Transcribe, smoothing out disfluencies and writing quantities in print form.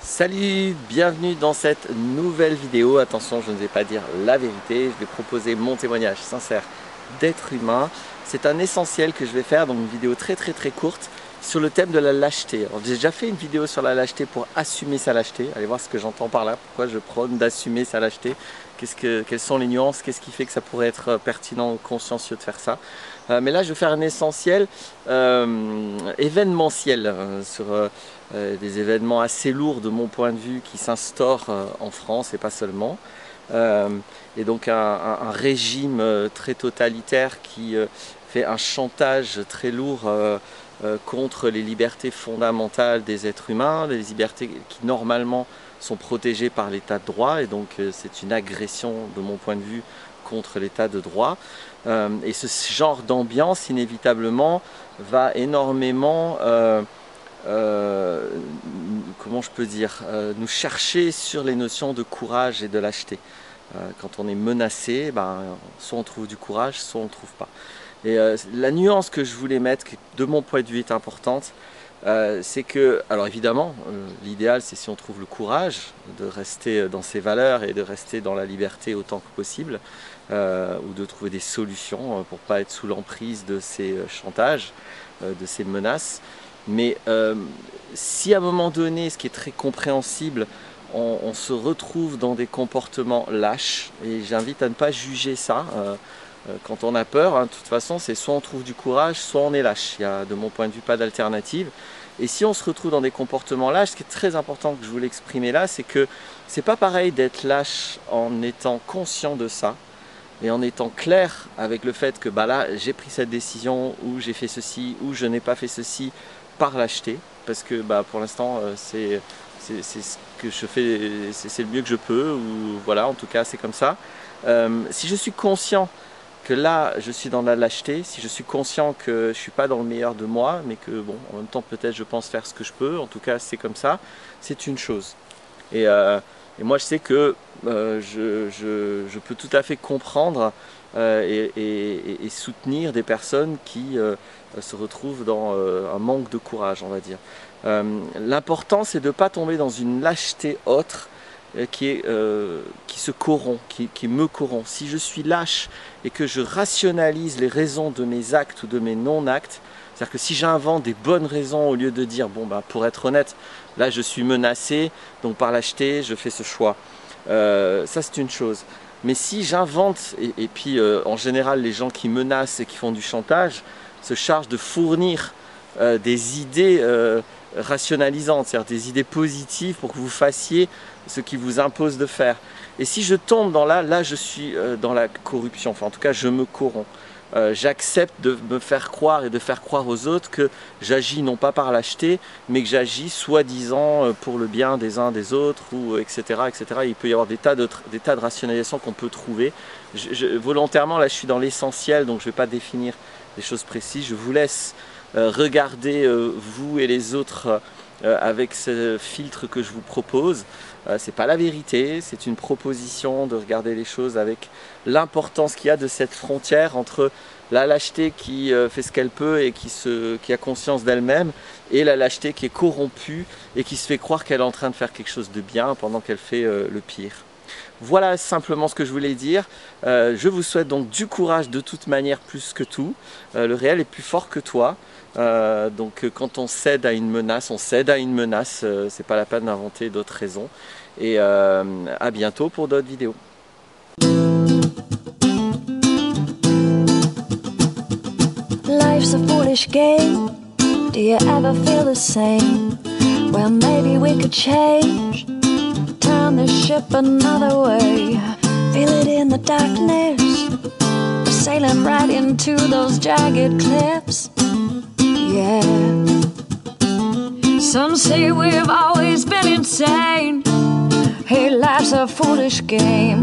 Salut, bienvenue dans cette nouvelle vidéo. Attention, je ne vais pas dire la vérité, je vais proposer mon témoignage sincère d'être humain. C'est un essentiel que je vais faire dans une vidéo très courte sur le thème de la lâcheté. J'ai déjà fait une vidéo sur la lâcheté pour assumer sa lâcheté. Allez voir ce que j'entends par là, pourquoi je prône d'assumer sa lâcheté. Quelles sont les nuances, qu'est-ce qui fait que ça pourrait être pertinent ou consciencieux de faire ça. Mais là je vais faire un essentiel événementiel sur des événements assez lourds de mon point de vue qui s'instaurent en France et pas seulement. Et donc un régime très totalitaire qui fait un chantage très lourd contre les libertés fondamentales des êtres humains, les libertés qui normalement sont protégées par l'état de droit, et donc c'est une agression de mon point de vue contre l'état de droit. Et ce genre d'ambiance inévitablement va énormément comment je peux dire, nous chercher sur les notions de courage et de lâcheté. Quand on est menacé, soit on trouve du courage, soit on ne trouve pas. Et la nuance que je voulais mettre, qui de mon point de vue est importante, c'est que, alors évidemment, l'idéal c'est si on trouve le courage de rester dans ses valeurs et de rester dans la liberté autant que possible, ou de trouver des solutions pour ne pas être sous l'emprise de ces chantages, de ces menaces. Mais si à un moment donné, ce qui est très compréhensible, on se retrouve dans des comportements lâches, et j'invite à ne pas juger ça, quand on a peur, de toute façon, c'est soit on trouve du courage, soit on est lâche. Il n'y a, de mon point de vue, pas d'alternative. Et si on se retrouve dans des comportements lâches, ce qui est très important que je voulais exprimer là, c'est que c'est pas pareil d'être lâche en étant conscient de ça, et en étant clair avec le fait que là, j'ai pris cette décision, ou j'ai fait ceci, ou je n'ai pas fait ceci, par lâcheté, parce que pour l'instant c'est ce que je fais, c'est le mieux que je peux, ou voilà, en tout cas c'est comme ça. Si je suis conscient que là je suis dans la lâcheté, si je suis conscient que je ne suis pas dans le meilleur de moi, mais que bon, en même temps peut-être je pense faire ce que je peux, en tout cas c'est comme ça, c'est une chose. Et moi je sais que je peux tout à fait comprendre et soutenir des personnes qui se retrouvent dans un manque de courage, on va dire. L'important c'est de ne pas tomber dans une lâcheté autre qui se corrompt, qui me corrompt. Si je suis lâche et que je rationalise les raisons de mes actes ou de mes non-actes, c'est-à-dire que si j'invente des bonnes raisons au lieu de dire pour être honnête, là je suis menacé, donc par lâcheté je fais ce choix. Ça c'est une chose. Mais si j'invente, et puis en général les gens qui menacent et qui font du chantage se chargent de fournir des idées rationalisantes, c'est-à-dire des idées positives pour que vous fassiez ce qu'ils vous imposent de faire. Et si je tombe dans là je suis dans la corruption, enfin en tout cas je me corromps. J'accepte de me faire croire et de faire croire aux autres que j'agis non pas par lâcheté, mais que j'agis soi-disant pour le bien des uns des autres, ou etc., etc. Il peut y avoir des tas de rationalisation qu'on peut trouver. Volontairement, là je suis dans l'essentiel, donc je ne vais pas définir des choses précises. Je vous laisse regarder vous et les autres avec ce filtre que je vous propose. C'est pas la vérité, c'est une proposition de regarder les choses avec l'importance qu'il y a de cette frontière entre la lâcheté qui fait ce qu'elle peut et qui a conscience d'elle-même, et la lâcheté qui est corrompue et qui se fait croire qu'elle est en train de faire quelque chose de bien pendant qu'elle fait le pire. Voilà simplement ce que je voulais dire. Je vous souhaite donc du courage de toute manière, plus que tout. Le réel est plus fort que toi. Donc quand on cède à une menace, on cède à une menace. C'est pas la peine d'inventer d'autres raisons. Et à bientôt pour d'autres vidéos. Life's a foolish game. Do you ever feel the same? Well, maybe we could change. Turn the ship another way. Feel it in the darkness. We're sailing right into those jagged cliffs. Yeah. Some say we've always been insane. Hey, life's a foolish game.